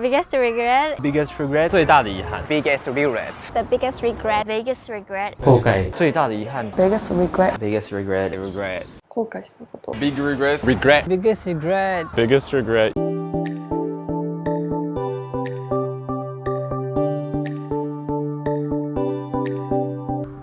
Biggest regret. Biggest regret. 最大的遗憾。Biggest regret. The biggest regret. Biggest regret. 後悔。最大的遗憾。Biggest regret. Biggest regret. Regret. 後悔したこと。Big regret. Regret. Biggest regret. Biggest regret.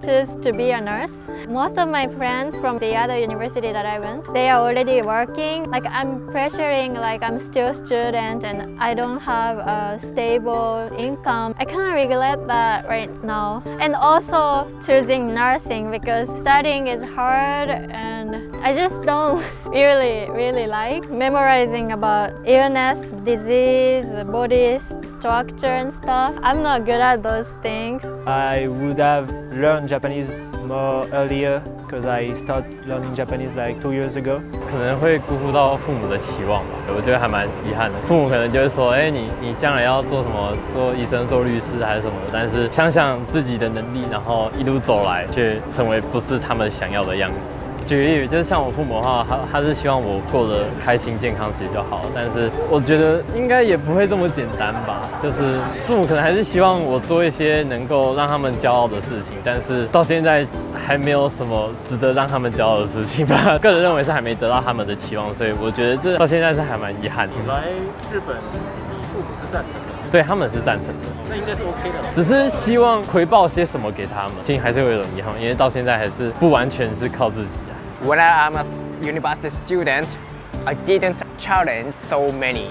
Choose to be a nurse. Most of my friends from the other university that I went, they are already working. Like I'm pressuring, like I'm still a student and I don't have a stable income. I kind of regret that right now. And also choosing nursing because studying is hard and I just don't really like memorizing about illness, disease, body structure and stuff. I'm not good at those things. I would have learned Japanese more earlier because I started learning Japanese like 2 years ago. 可能会辜负到父母的期望吧，我觉得还蛮遗憾的。父母可能就会说，你将来要做什么，做医生、做律师还是什么的，但是想想自己的能力，然后一路走来，却成为不是他们想要的样子。举例，就是像我父母的话，他是希望我过得开心健康其实就好，但是我觉得应该也不会这么简单吧。就是父母可能还是希望我做一些能够让他们骄傲的事情，但是到现在还没有什么值得让他们骄傲的事情吧。个人认为是还没得到他们的期望，所以我觉得这到现在是还蛮遗憾的。你来日本，你父母是赞成的？对，他们是赞成的。那应该是 OK 的。只是希望回报些什么给他们，其实还是会有一种遗憾，因为到现在还是不完全是靠自己啊。When I'm a university student, I didn't challenge so many.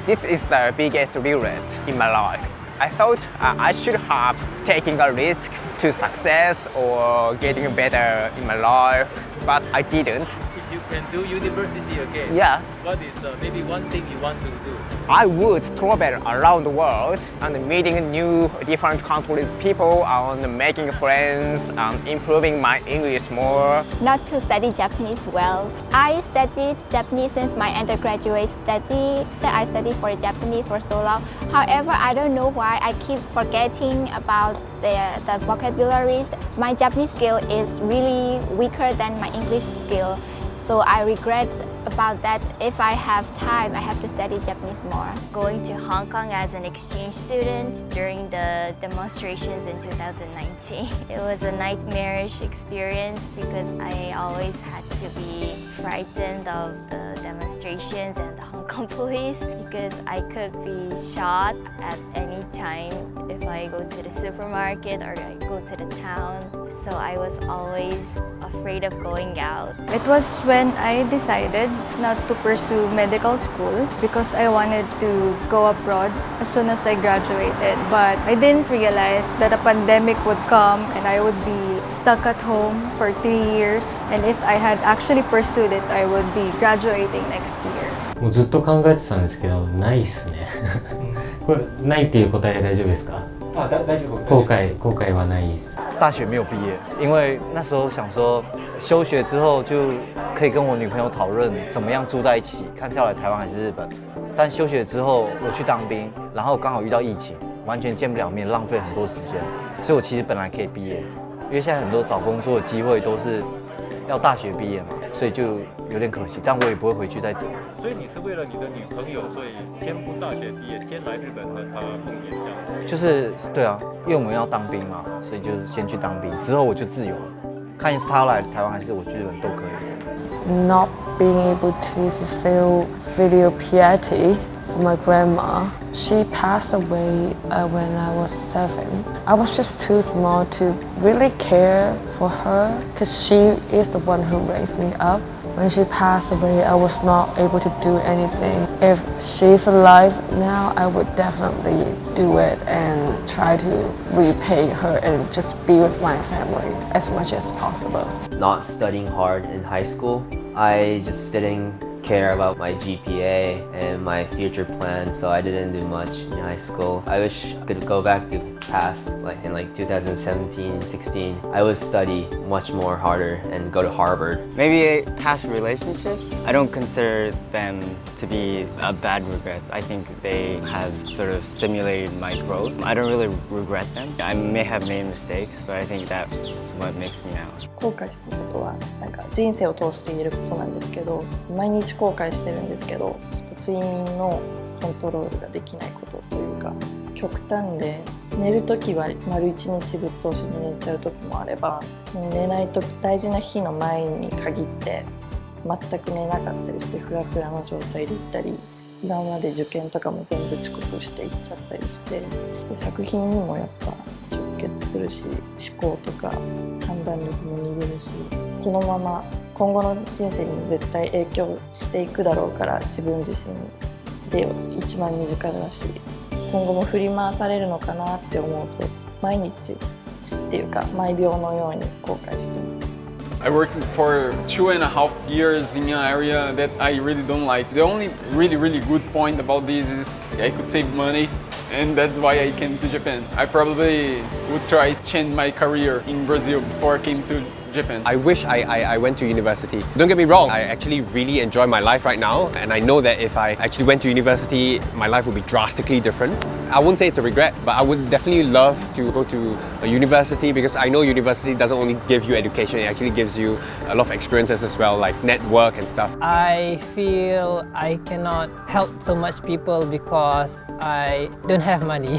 This is the biggest regret in my life. I thought I should have taken a risk to success or getting better in my life, but I didn't. If you can do university again, yes. What is maybe one thing you want to do? I would travel around the world and meeting new different countries people and making friends and improving my English more. Not to study Japanese well. I studied Japanese since my undergraduate study. I studied for Japanese for so long. However, I don't know why I keep forgetting about the vocabularies. My Japanese skill is really weaker than my English skill. So I regret about that. If I have time, I have to study Japanese more. Going to Hong Kong as an exchange student during the demonstrations in 2019. It was a nightmarish experience because I always had to be frightened of the demonstrations and the Hong Kong police because I could be shot at any time if I go to the supermarket or I go to the town. So I was always afraid of going out. It was when I decided not to pursue medical school because I wanted to go abroad as soon as I graduated. But I didn't realize that a pandemic would come and I would be stuck at home for 3 years. And if I had actually pursued it, I would be graduating next year. もうずっと考えてたんですけど、ないっすね。これないっていう答え大丈夫ですか？大丈夫。後悔はないです。大学没有毕业，因为那时候想说休学之后就可以跟我女朋友讨论怎么样住在一起，看是要来台湾还是日本。但休学之后我去当兵，然后刚好遇到疫情，完全见不了面，浪费很多时间。所以我其实本来可以毕业的，因为现在很多找工作的机会都是要大学毕业嘛，所以就有点可惜。但我也不会回去再读。所以你是为了你的女朋友，所以先不大学毕业，先来日本和她碰面这样子。就是对啊，因为我们要当兵嘛，所以就先去当兵，之后我就自由了。看是他来台湾还是我去日本都可以。Not being able to fulfill filial piety for my grandma. She passed away when I was 7. I was just too small to really care for her because she is the one who raised me up. When she passed away, I was not able to do anything. If she's alive now, I would definitely do it and try to repay her and just be with my family as much as possible. Not studying hard in high school. I just didn't care about my GPA and my future plans, so I didn't do much in high school. I wish I could go back to past, like in 2017, 16. I would study much more harder and go to Harvard. Maybe past relationships, I don't consider them to be bad regrets. I think they have sort of stimulated my growth. I don't really regret them. I may have made mistakes, but I think that's what makes me now. 後悔したことはなんか人生を通して言えることなんですけど、毎日後悔してるんですけど、睡眠のコントロールができないことというか、極端で寝るときは丸一日ぶっ通しに寝ちゃうときもあれば、寝ないと大事な日の前に限って全く寝なかったりしてフラフラの状態でいったり、今まで受験とかも全部遅刻していっちゃったりして、で作品にもやっぱ直結するし、思考とか判断力も鈍るし、このまま今後の人生にも絶対影響していくだろうから、自分自身で一番身近だし、今後も振り回されるのかなって思うと、毎日っていうか毎秒のように後悔してます。I worked for 2.5 years in an area that I really don't like. The only really good point about this is I could save money, and that's why I came to Japan. I probably would try to change my career in Brazil before I came to Japan. I wish I went to university. Don't get me wrong, I actually really enjoy my life right now, and I know that if I actually went to university, my life would be drastically different. I wouldn't say it's a regret, but I would definitely love to go to a university, because I know university doesn't only give you education, it actually gives you a lot of experiences as well, like network and stuff. I feel I cannot help so much people because I don't have money.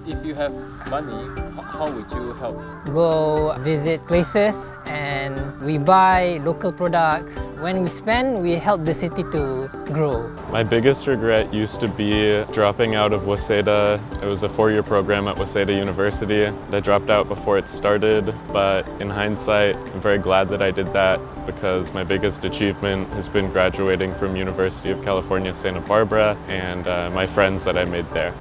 If you have money, how would you help? Go visit places and we buy local products. When we spend, we help the city to grow. My biggest regret used to be dropping out of Waseda. It was a 4-year program at Waseda University. I dropped out before it started, but in hindsight, I'm very glad that I did that, because my biggest achievement has been graduating from University of California, Santa Barbara, and my friends that I made there.